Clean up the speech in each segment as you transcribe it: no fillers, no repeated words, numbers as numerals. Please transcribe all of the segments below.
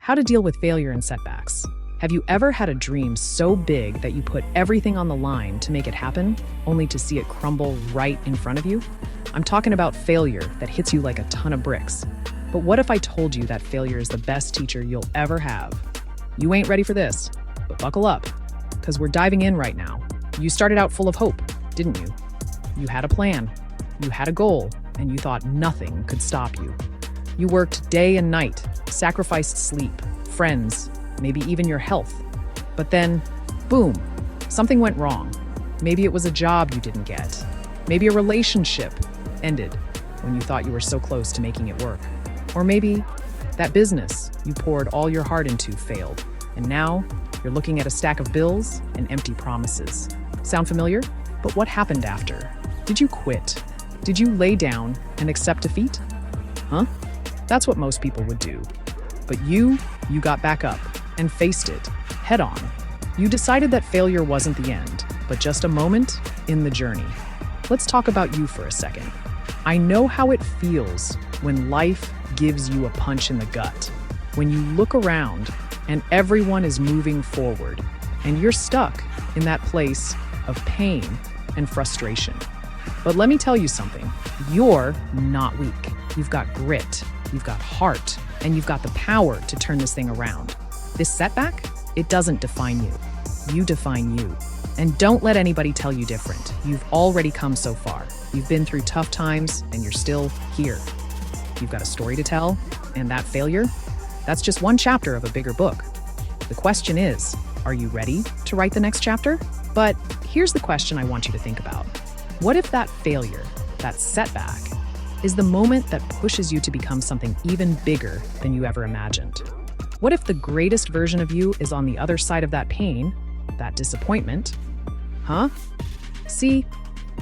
How to deal with failure and setbacks. Have you ever had a dream so big that you put everything on the line to make it happen, only to see it crumble right in front of you? I'm talking about failure that hits you like a ton of bricks. But what if I told you that failure is the best teacher you'll ever have? You ain't ready for this, but buckle up, because we're diving in right now. You started out full of hope, didn't you? You had a plan, you had a goal, and you thought nothing could stop you. You worked day and night, sacrificed sleep, friends, maybe even your health. But then, boom, something went wrong. Maybe it was a job you didn't get. Maybe a relationship ended when you thought you were so close to making it work. Or maybe that business you poured all your heart into failed, and now you're looking at a stack of bills and empty promises. Sound familiar? But what happened after? Did you quit? Did you lay down and accept defeat? Huh? That's what most people would do. But you got back up and faced it head on. You decided that failure wasn't the end, but just a moment in the journey. Let's talk about you for a second. I know how it feels when life gives you a punch in the gut, when you look around and everyone is moving forward, and you're stuck in that place of pain and frustration. But let me tell you something, you're not weak. You've got grit, you've got heart, and you've got the power to turn this thing around. This setback, it doesn't define you. You define you. And don't let anybody tell you different. You've already come so far. You've been through tough times, and you're still here. You've got a story to tell, and that failure, that's just one chapter of a bigger book. The question is, are you ready to write the next chapter? But here's the question I want you to think about. What if that failure, that setback, is the moment that pushes you to become something even bigger than you ever imagined? What if the greatest version of you is on the other side of that pain, that disappointment? Huh? See,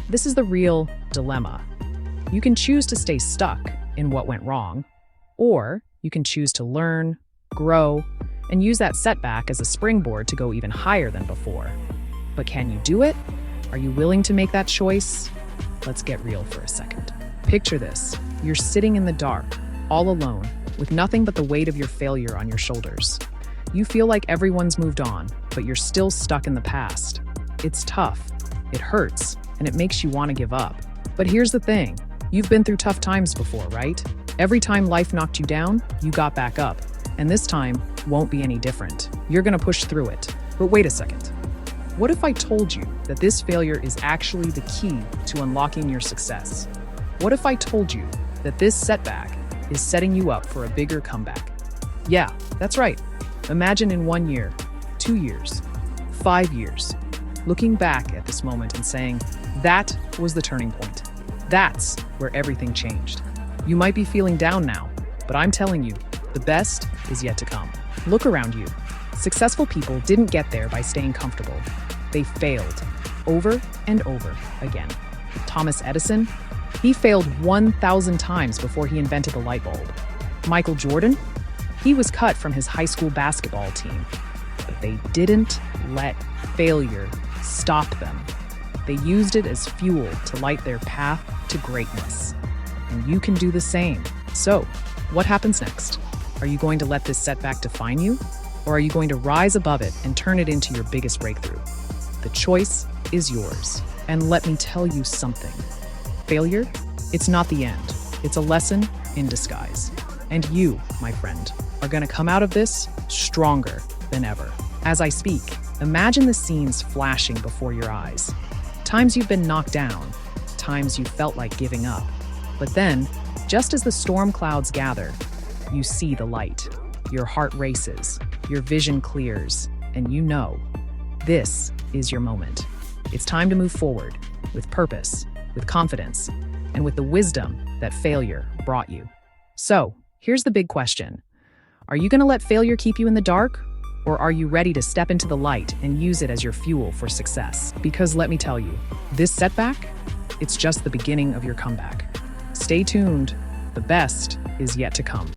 this is the real dilemma. You can choose to stay stuck in what went wrong, or you can choose to learn, grow, and use that setback as a springboard to go even higher than before. But can you do it? Are you willing to make that choice? Let's get real for a second. Picture this. You're sitting in the dark, all alone, with nothing but the weight of your failure on your shoulders. You feel like everyone's moved on, but you're still stuck in the past. It's tough, it hurts, and it makes you want to give up. But here's the thing. You've been through tough times before, right? Every time life knocked you down, you got back up. And this time won't be any different. You're gonna push through it. But wait a second. What if I told you that this failure is actually the key to unlocking your success? What if I told you that this setback is setting you up for a bigger comeback? Yeah, that's right. Imagine in 1 year, 2 years, 5 years, looking back at this moment and saying, that was the turning point. That's where everything changed. You might be feeling down now, but I'm telling you, the best is yet to come. Look around you. Successful people didn't get there by staying comfortable. They failed over and over again. Thomas Edison, he failed 1,000 times before he invented the light bulb. Michael Jordan, he was cut from his high school basketball team, but they didn't let failure stop them. They used it as fuel to light their path to greatness. And you can do the same. So, what happens next? Are you going to let this setback define you? Or are you going to rise above it and turn it into your biggest breakthrough? The choice is yours. And let me tell you something. Failure, it's not the end. It's a lesson in disguise. And you, my friend, are going to come out of this stronger than ever. As I speak, imagine the scenes flashing before your eyes. Times you've been knocked down, times you felt like giving up. But then, just as the storm clouds gather, you see the light. Your heart races, your vision clears, and you know, this is your moment. It's time to move forward with purpose, with confidence, and with the wisdom that failure brought you. So, here's the big question. Are you going to let failure keep you in the dark? Or are you ready to step into the light and use it as your fuel for success? Because let me tell you, this setback, it's just the beginning of your comeback. Stay tuned. The best is yet to come.